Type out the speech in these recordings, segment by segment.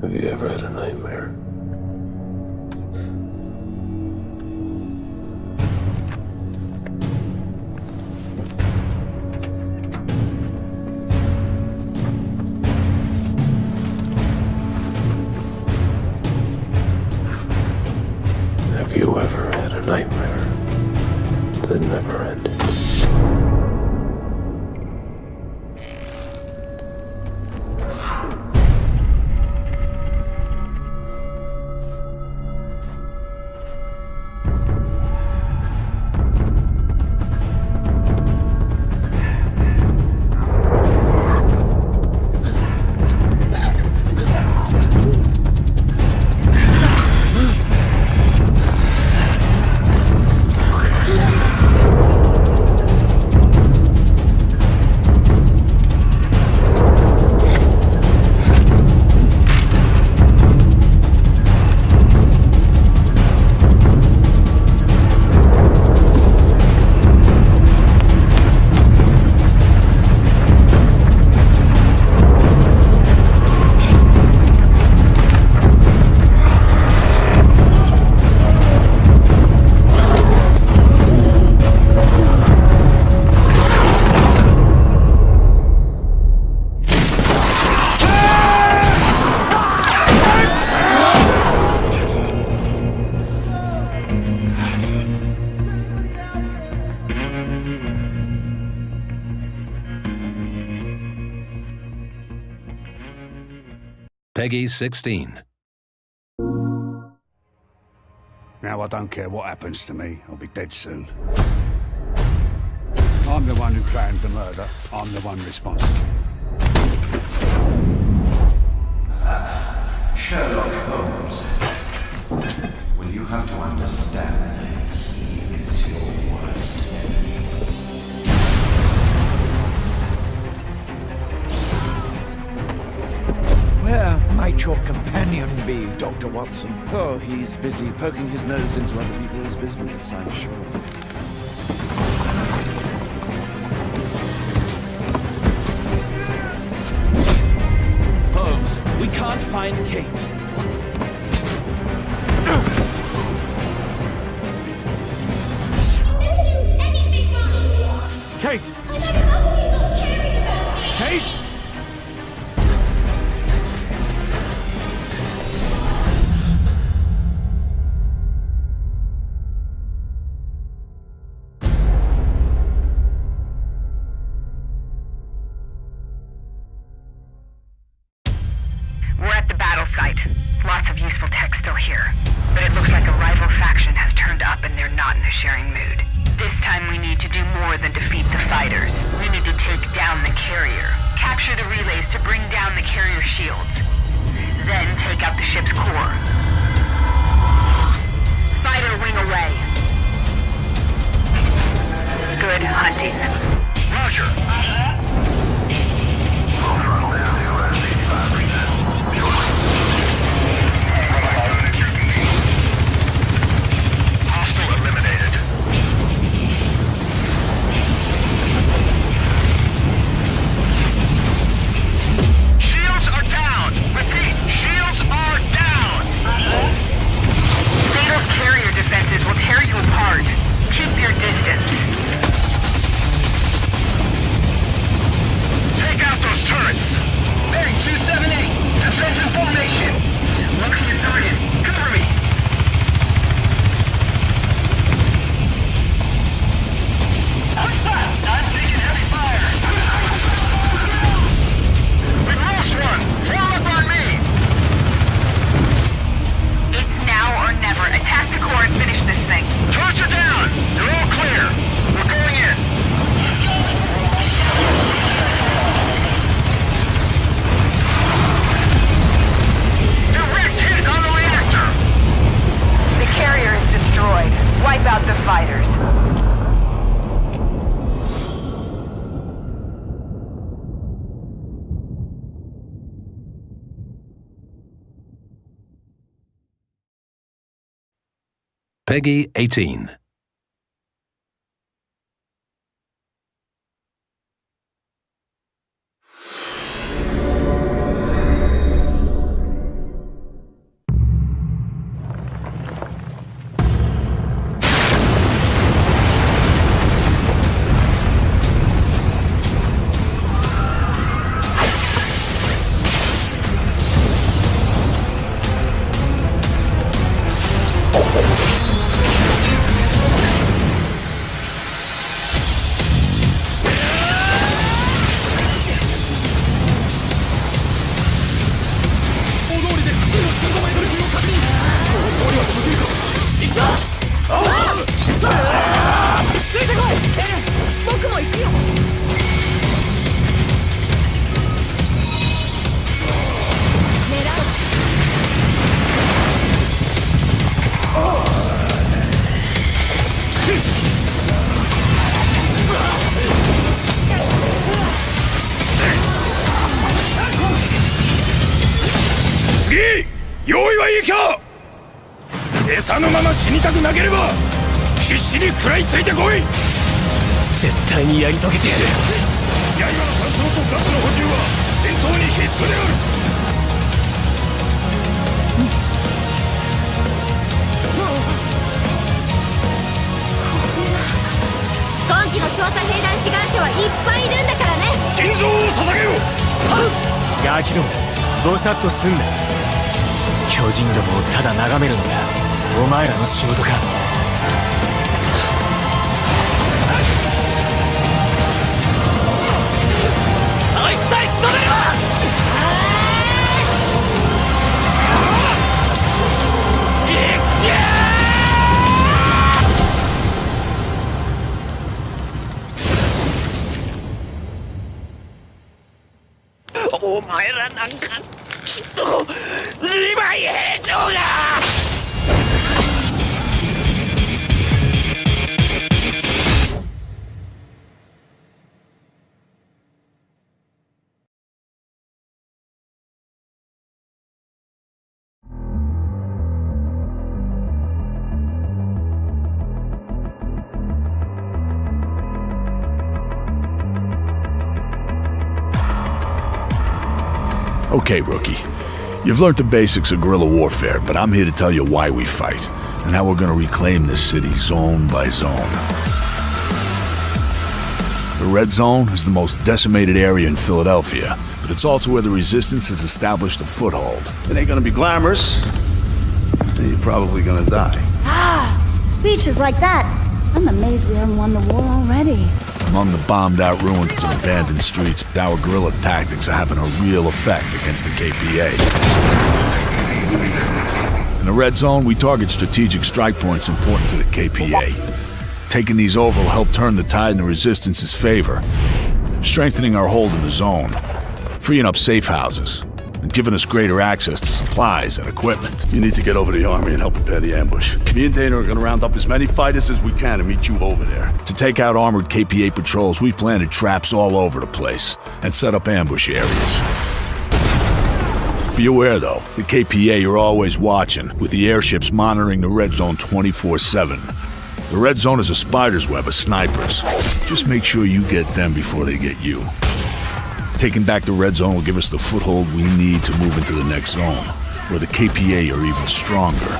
Have you ever had a nightmare? Have you ever had a nightmare that never ended? Peggy 16. Now I don't care what happens to me, I'll be dead soon. I'm the one who planned the murder. I'm the one responsible. Sherlock Holmes, well, you have to understand, he is your worst enemy. Where might your companion be, Dr. Watson? Oh, he's busy poking his nose into other people's business, I'm sure. Holmes, we can't find Kate. What's... Never do anything right. Kate! I don't know how you're not caring about me. Kate! We're at the battle site. Lots of useful tech still here. But it looks like a rival faction has turned up and they're not in a sharing mood. This time we need to do more than defeat the fighters. We need to take down the carrier. Capture the relays to bring down the carrier shields. Then take out the ship's core. Fighter wing away. Good hunting. Roger! Hostile eliminated. Shields are down! Repeat, shields are down! Natal's carrier defenses will tear you apart. Keep your distance. Take out those turrets! Hey, 278! Defensive formation! Look at your target! Cover me! Hostile! I'm taking heavy fire! We've lost one! Form up on me! It's now or never. Attack the core and finish this thing. Turrets are down! You're all clear! We're going in! Direct hit on the reactor! The carrier is destroyed. Wipe out the fighters. Peggy 18. ついてこい。僕も行くよ。次用意はいいか。餌のまま死にたくなければ必死に食らいついてこい。絶対にやり遂げてやる。刃の乾燥とガスの補充は戦闘に必須である。今期の調査兵団志願者はいっぱいいるんだからね。心臓を捧げよう。ガキどもぼさっとすんな。巨人どもをただ眺めるのがお前らの仕事か。あいつさえ仕留めれば。お前らなんかきっとリヴァイ兵長だ。Okay, rookie. You've learned the basics of guerrilla warfare, but I'm here to tell you why we fight, and how we're gonna reclaim this city zone by zone. The Red Zone is the most decimated area in Philadelphia, but it's also where the Resistance has established a foothold. It ain't gonna be glamorous, and you're probably gonna die. Speeches like that. I'm amazed we haven't won the war already. Among the bombed-out ruins and abandoned streets, our guerrilla tactics are having a real effect against the KPA. In the Red Zone, we target strategic strike points important to the KPA. Taking these over will help turn the tide in the Resistance's favor, strengthening our hold in the zone, freeing up safe houses, and giving us greater access to supplies and equipment. You need to get over to the army and help prepare the ambush. Me and Dana are gonna round up as many fighters as we can and meet you over there. To take out armored KPA patrols, we've planted traps all over the place and set up ambush areas. Be aware, though, the KPA are always watching, with the airships monitoring the Red Zone 24/7. The Red Zone is a spider's web of snipers. Just make sure you get them before they get you. Taking back the Red Zone will give us the foothold we need to move into the next zone, where the KPA are even stronger.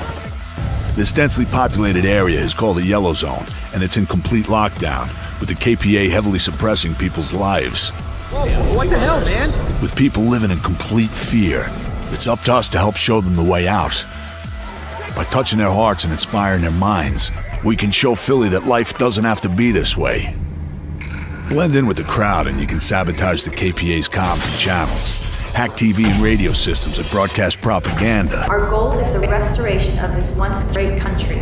This densely populated area is called the Yellow Zone, and it's in complete lockdown, with the KPA heavily suppressing people's lives. What the hell, man? With people living in complete fear, it's up to us to help show them the way out. By touching their hearts and inspiring their minds, we can show Philly that life doesn't have to be this way. Blend in with the crowd and you can sabotage the KPA's comms and channels, hack TV and radio systems that broadcast propaganda. Our goal is the restoration of this once great country.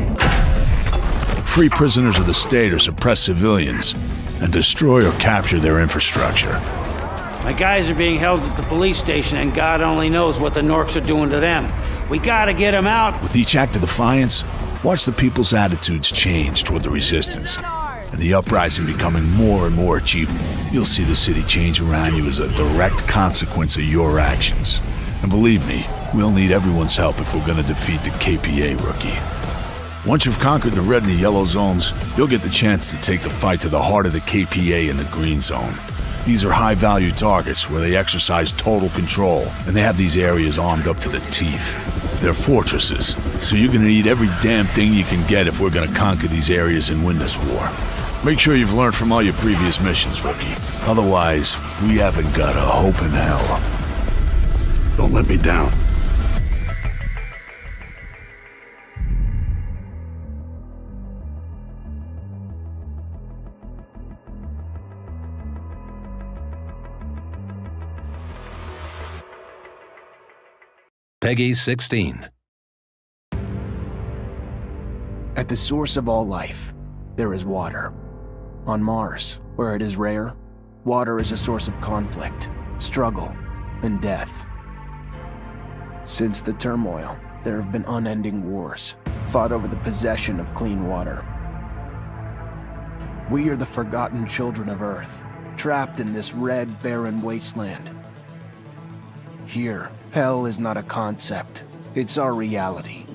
Free prisoners of the state or suppress civilians, and destroy or capture their infrastructure. My guys are being held at the police station, and God only knows what the Norks are doing to them. We gotta get them out. With each act of defiance, watch the people's attitudes change toward the Resistance, and the uprising becoming more and more achievable. You'll see the city change around you as a direct consequence of your actions. And believe me, we'll need everyone's help if we're gonna defeat the KPA, rookie. Once you've conquered the red and the yellow zones, you'll get the chance to take the fight to the heart of the KPA in the green zone. These are high-value targets where they exercise total control, and they have these areas armed up to the teeth. They're fortresses, so you're gonna need every damn thing you can get if we're gonna conquer these areas and win this war. Make sure you've learned from all your previous missions, rookie. Otherwise, we haven't got a hope in hell. Don't let me down. Peggy 16. At the source of all life, there is water. On Mars, where it is rare, water is a source of conflict, struggle, and death. Since the turmoil, there have been unending wars, fought over the possession of clean water. We are the forgotten children of Earth, trapped in this red, barren wasteland. Here, hell is not a concept, it's our reality.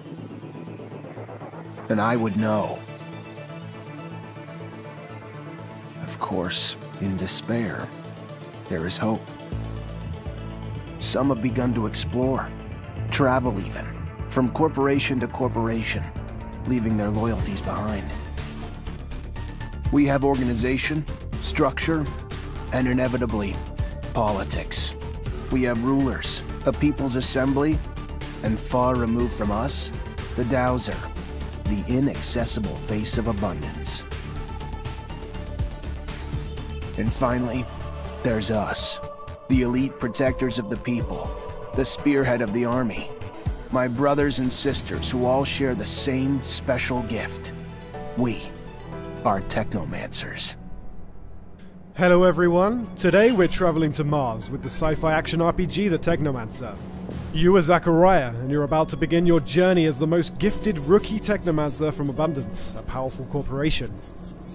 And I would know. Of course, in despair, there is hope. Some have begun to explore, travel even, from corporation to corporation, leaving their loyalties behind. We have organization, structure, and inevitably, politics. We have rulers, a people's assembly, and far removed from us, the Dowser, the inaccessible face of abundance. And finally, there's us, the elite protectors of the people, the spearhead of the army, my brothers and sisters who all share the same special gift. We are Technomancers. Hello everyone, today we're traveling to Mars with the sci-fi action RPG The Technomancer. You are Zachariah, and you're about to begin your journey as the most gifted rookie Technomancer from Abundance, a powerful corporation.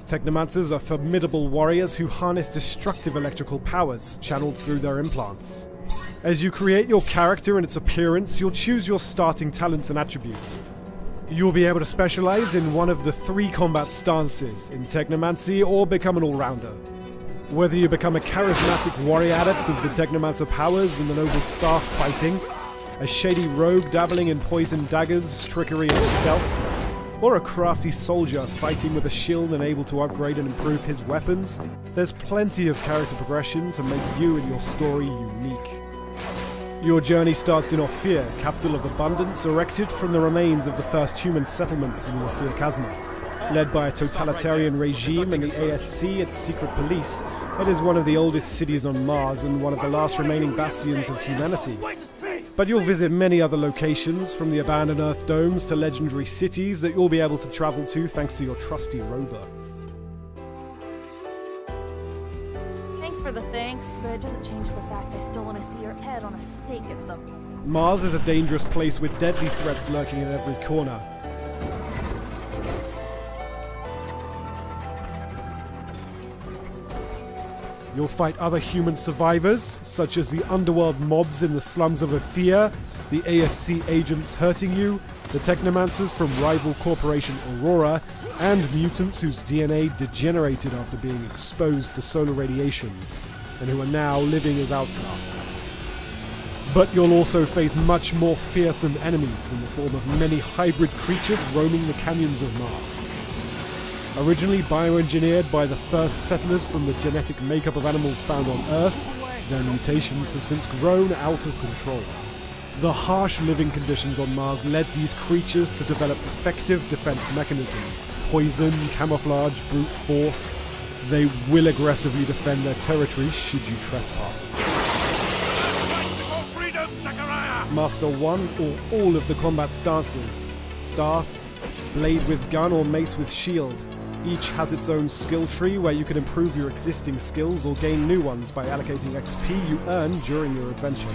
Technomancers are formidable warriors who harness destructive electrical powers channeled through their implants. As you create your character and its appearance, you'll choose your starting talents and attributes. You'll be able to specialize in one of the 3 combat stances in Technomancy or become an all-rounder. Whether you become a charismatic warrior adept of the Technomancer powers in the noble staff fighting, a shady rogue dabbling in poison daggers, trickery and stealth, or a crafty soldier fighting with a shield and able to upgrade and improve his weapons, there's plenty of character progression to make you and your story unique. Your journey starts in Ophir, capital of Abundance, erected from the remains of the first human settlements in the Ophir Chasma. Led by a totalitarian regime and the ASC, its secret police, it is one of the oldest cities on Mars and one of the last remaining bastions of humanity. But you'll visit many other locations, from the abandoned Earth domes to legendary cities that you'll be able to travel to thanks to your trusty rover. Thanks for the thanks, but it doesn't change the fact I still want to see your head on a stake at some point. Mars is a dangerous place with deadly threats lurking at every corner. You'll fight other human survivors, such as the underworld mobs in the slums of Ophir, the ASC agents hurting you, the Technomancers from rival corporation Aurora, and mutants whose DNA degenerated after being exposed to solar radiations, and who are now living as outcasts. But you'll also face much more fearsome enemies in the form of many hybrid creatures roaming the canyons of Mars. Originally bioengineered by the first settlers from the genetic makeup of animals found on Earth, their mutations have since grown out of control. The harsh living conditions on Mars led these creatures to develop effective defense mechanisms: poison, camouflage, brute force. They will aggressively defend their territory should you trespass. Master one or all of the combat stances: staff, blade with gun, or mace with shield. Each has its own skill tree where you can improve your existing skills or gain new ones by allocating XP you earn during your adventure.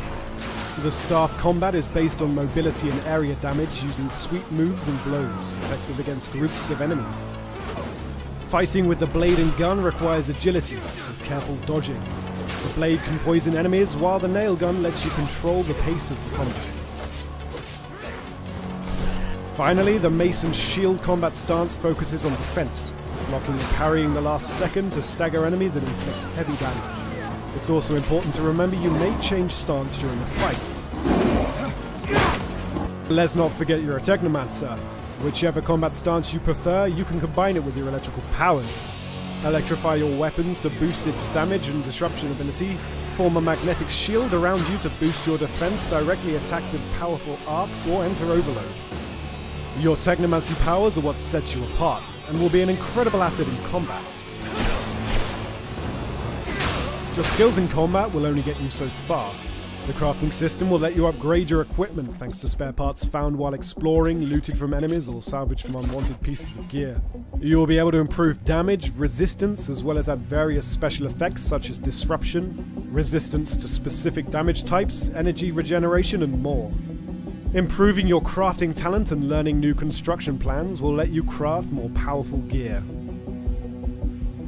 The staff combat is based on mobility and area damage using sweep moves and blows, effective against groups of enemies. Fighting with the blade and gun requires agility, with careful dodging. The blade can poison enemies, while the nail gun lets you control the pace of the combat. Finally, the mace and shield combat stance focuses on defense, blocking and parrying the last second to stagger enemies and inflict heavy damage. It's also important to remember you may change stance during the fight. Let's not forget you're a Technomancer. Whichever combat stance you prefer, you can combine it with your electrical powers. Electrify your weapons to boost its damage and disruption ability, form a magnetic shield around you to boost your defense, directly attack with powerful arcs, or enter overload. Your Technomancy powers are what sets you apart, and will be an incredible asset in combat. Your skills in combat will only get you so far. The crafting system will let you upgrade your equipment thanks to spare parts found while exploring, looted from enemies, or salvaged from unwanted pieces of gear. You will be able to improve damage, resistance, as well as add various special effects such as disruption, resistance to specific damage types, energy regeneration, and more. Improving your crafting talent and learning new construction plans will let you craft more powerful gear.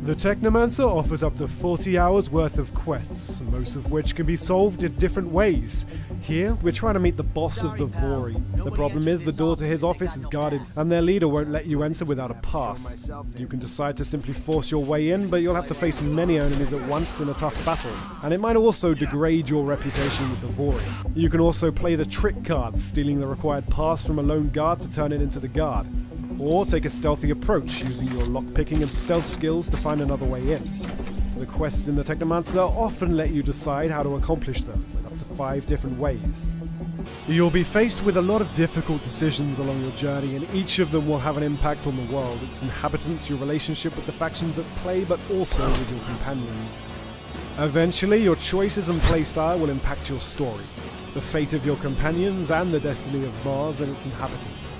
The Technomancer offers up to 40 hours worth of quests, most of which can be solved in different ways. Here, we're trying to meet the boss of the Vori. The problem is the door to his office is guarded, and their leader won't let you enter without a pass. You can decide to simply force your way in, but you'll have to face many enemies at once in a tough battle, and it might also degrade your reputation with the Vori. You can also play the trick card, stealing the required pass from a lone guard to turn it into the guard. Or take a stealthy approach, using your lockpicking and stealth skills to find another way in. The quests in the Technomancer often let you decide how to accomplish them, with up to 5 different ways. You'll be faced with a lot of difficult decisions along your journey, and each of them will have an impact on the world, its inhabitants, your relationship with the factions at play, but also with your companions. Eventually, your choices and playstyle will impact your story, the fate of your companions, and the destiny of Mars and its inhabitants.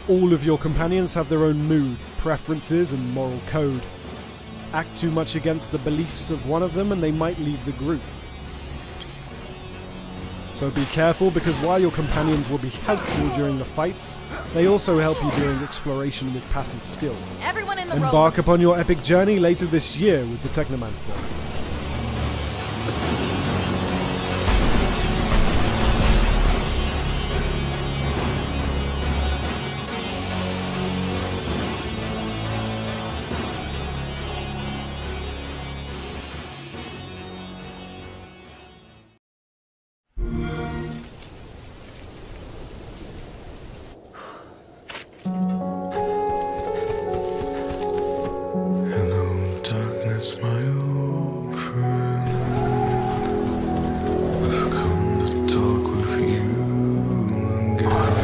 All of your companions have their own mood, preferences, and moral code. Act too much against the beliefs of one of them and they might leave the group. So be careful, because while your companions will be helpful during the fights, they also help you during exploration with passive skills. Everyone in the Embark upon your epic journey later this year with the Technomancer. Hello, darkness, my old friend. I've come to talk with you again,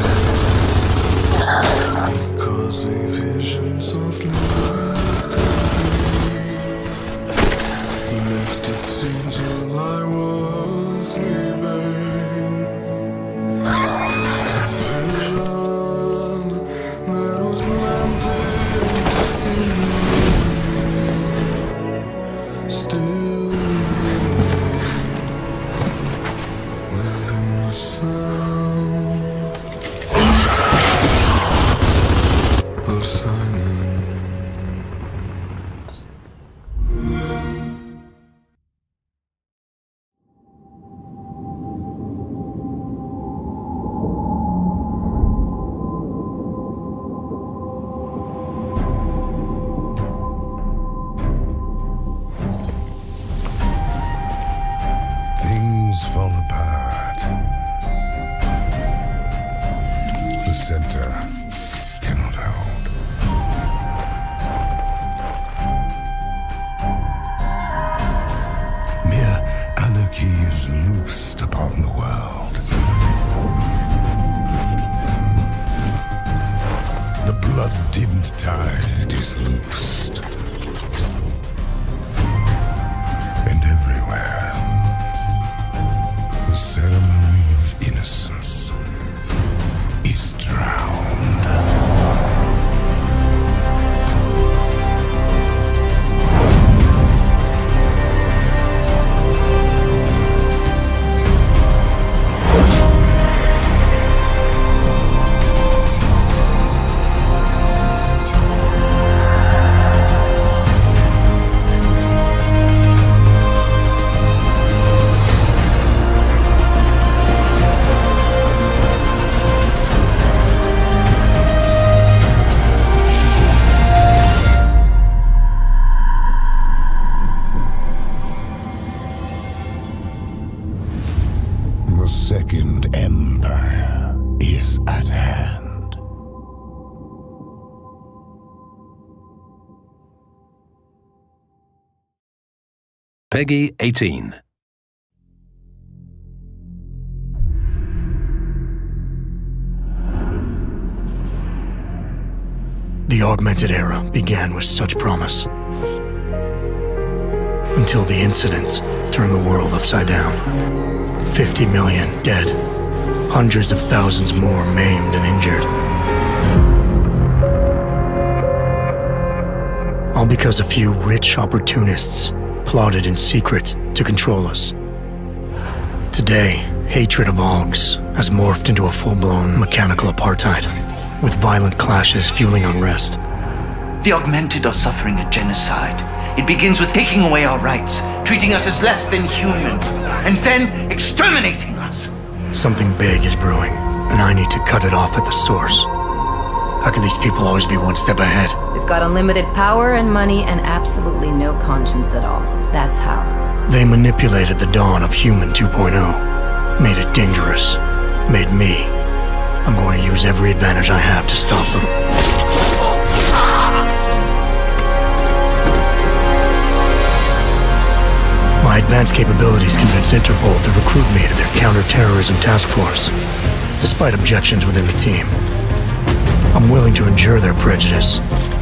because a vision softly left its scenes while I was sleeping. A vision that was planted in me, still within the sound of silence. Things fall apart. The center cannot hold. Mere anarchy is loosed upon the world. The blood-dimmed tide is loosed. And everywhere, the ceremony of innocence is drowned. The Second Empire is at hand. Peggy 18. The Augmented Era began with such promise, until the incidents turned the world upside down. 50 million dead. Hundreds of thousands more maimed and injured. All because a few rich opportunists plotted in secret to control us. Today, hatred of Augs has morphed into a full-blown mechanical apartheid, with violent clashes fueling unrest. The Augmented are suffering a genocide. It begins with taking away our rights, treating us as less than human, and then exterminating us. Something big is brewing, and I need to cut it off at the source. How can these people always be one step ahead? They've got unlimited power and money and absolutely no conscience at all. That's how. They manipulated the dawn of Human 2.0, made it dangerous, made me. I'm going to use every advantage I have to stop them. My advanced capabilities convinced Interpol to recruit me to their counter-terrorism task force, despite objections within the team. I'm willing to endure their prejudice,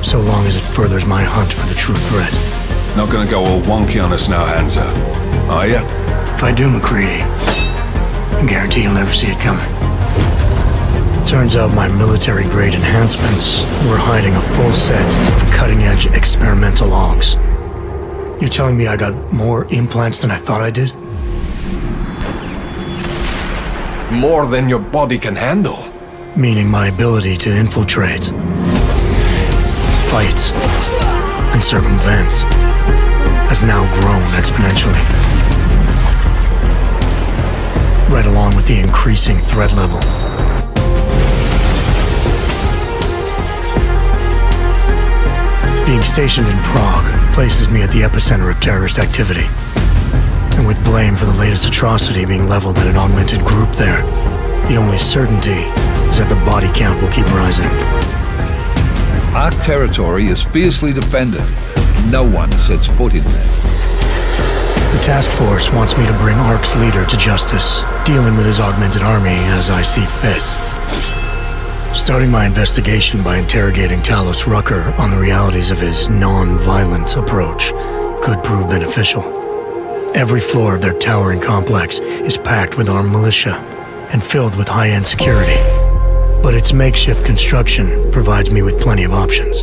so long as it furthers my hunt for the true threat. Not gonna go all wonky on us now, Hansa, are ya? If I do, MacReady, I guarantee you'll never see it coming. Turns out my military-grade enhancements were hiding a full set of cutting-edge experimental logs. You're telling me I got more implants than I thought I did? More than your body can handle. Meaning my ability to infiltrate, fight, and circumvent has now grown exponentially. Right along with the increasing threat level. Being stationed in Prague places me at the epicenter of terrorist activity. And with blame for the latest atrocity being leveled at an augmented group there, the only certainty is that the body count will keep rising. Our territory is fiercely defended. No one sets foot in there. The task force wants me to bring ARC's leader to justice, dealing with his augmented army as I see fit. Starting my investigation by interrogating Talos Rucker on the realities of his non-violent approach could prove beneficial. Every floor of their towering complex is packed with armed militia and filled with high-end security. But its makeshift construction provides me with plenty of options.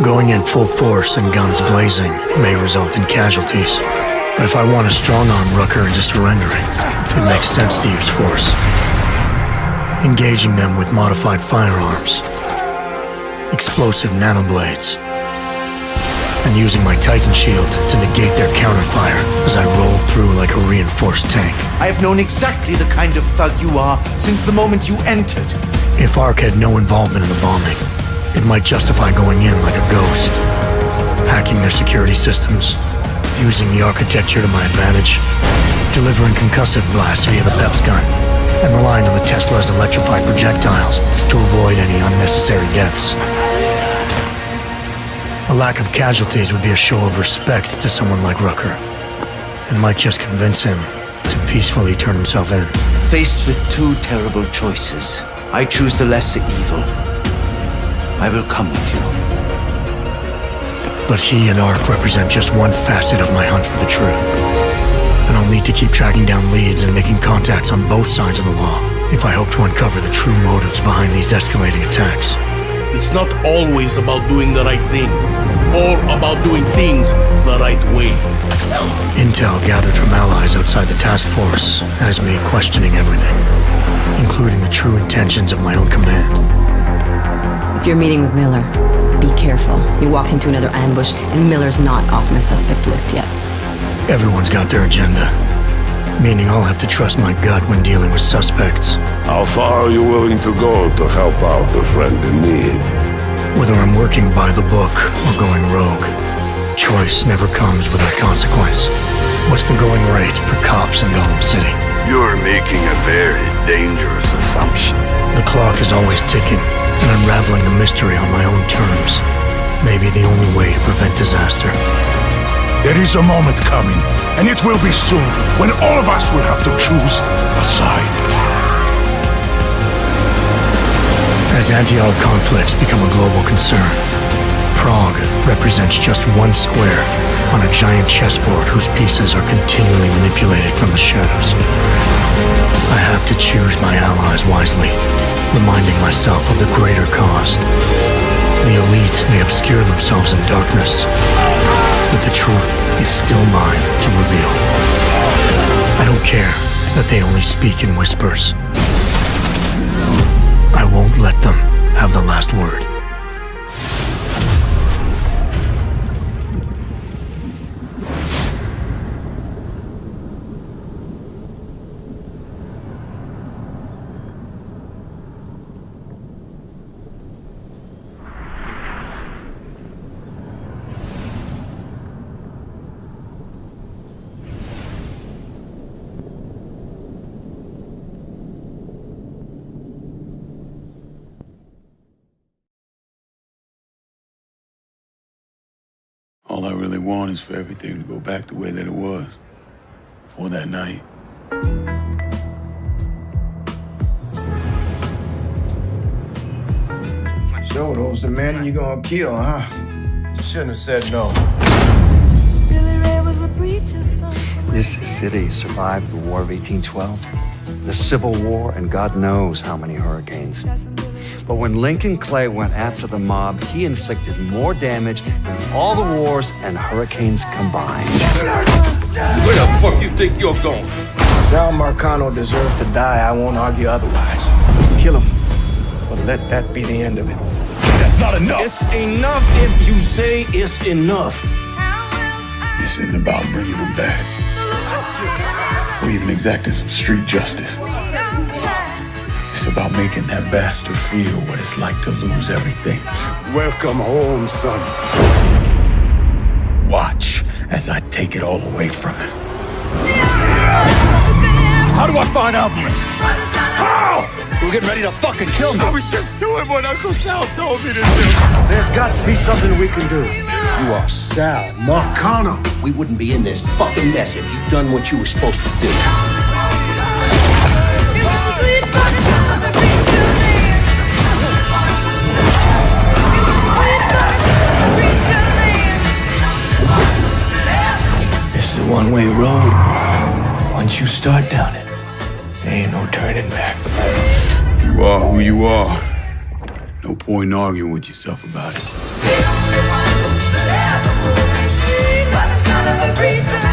Going in full force and guns blazing may result in casualties. But if I want to strong-arm Rucker into surrendering, it makes sense to use force. Engaging them with modified firearms, explosive nanoblades, and using my Titan shield to negate their counterfire as I roll through like a reinforced tank. I have known exactly the kind of thug you are since the moment you entered. If ARC had no involvement in the bombing, it might justify going in like a ghost, hacking their security systems, using the architecture to my advantage, delivering concussive blasts via the PEPS gun, and relying on the Tesla's electrified projectiles to avoid any unnecessary deaths. A lack of casualties would be a show of respect to someone like Rucker, and might just convince him to peacefully turn himself in. Faced with two terrible choices, I choose the lesser evil. I will come with you. But he and ARC represent just one facet of my hunt for the truth. And I'll need to keep tracking down leads and making contacts on both sides of the law if I hope to uncover the true motives behind these escalating attacks. It's not always about doing the right thing, or about doing things the right way. Intel gathered from allies outside the task force has me questioning everything, including the true intentions of my own command. If you're meeting with Miller, be careful. You walked into another ambush, and Miller's not off on the suspect list yet. Everyone's got their agenda, meaning I'll have to trust my gut when dealing with suspects. How far are you willing to go to help out a friend in need? Whether I'm working by the book or going rogue, choice never comes without consequence. What's the going rate for cops in Gotham City? You're making a very dangerous assumption. The clock is always ticking, and unraveling the mystery on my own terms may be the only way to prevent disaster. There is a moment coming, and it will be soon, when all of us will have to choose a side. As anti-ARC conflicts become a global concern, Prague represents just one square on a giant chessboard whose pieces are continually manipulated from the shadows. I have to choose my allies wisely, reminding myself of the greater cause. The elite may obscure themselves in darkness, but the truth is still mine to reveal. I don't care that they only speak in whispers. I won't let them have the last word. All I really want is for everything to go back the way that it was before that night. So those the men you gonna kill, huh? Shouldn't have said no. This city survived the War of 1812, the Civil War, and God knows how many hurricanes. But when Lincoln Clay went after the mob, he inflicted more damage than all the wars and hurricanes combined. Where the fuck you think you're going? Sal Marcano deserves to die. I won't argue otherwise. Kill him, but let that be the end of it. That's not enough. It's enough if you say it's enough. This isn't about bringing them back, or even exacting some street justice. It's about making that bastard feel what it's like to lose everything. Welcome home, son. Watch as I take it all away from him. How do I find Alvarez? How? We're getting ready to fucking kill me. I was just doing what Uncle Sal told me to do. There's got to be something we can do. You are Sal Marcano. We wouldn't be in this fucking mess if you'd done what you were supposed to do. This is a one-way road. Once you start down it, there ain't no turning back. You are who you are. No point in arguing with yourself about it. The only one who's there, the street was the son of a preacher.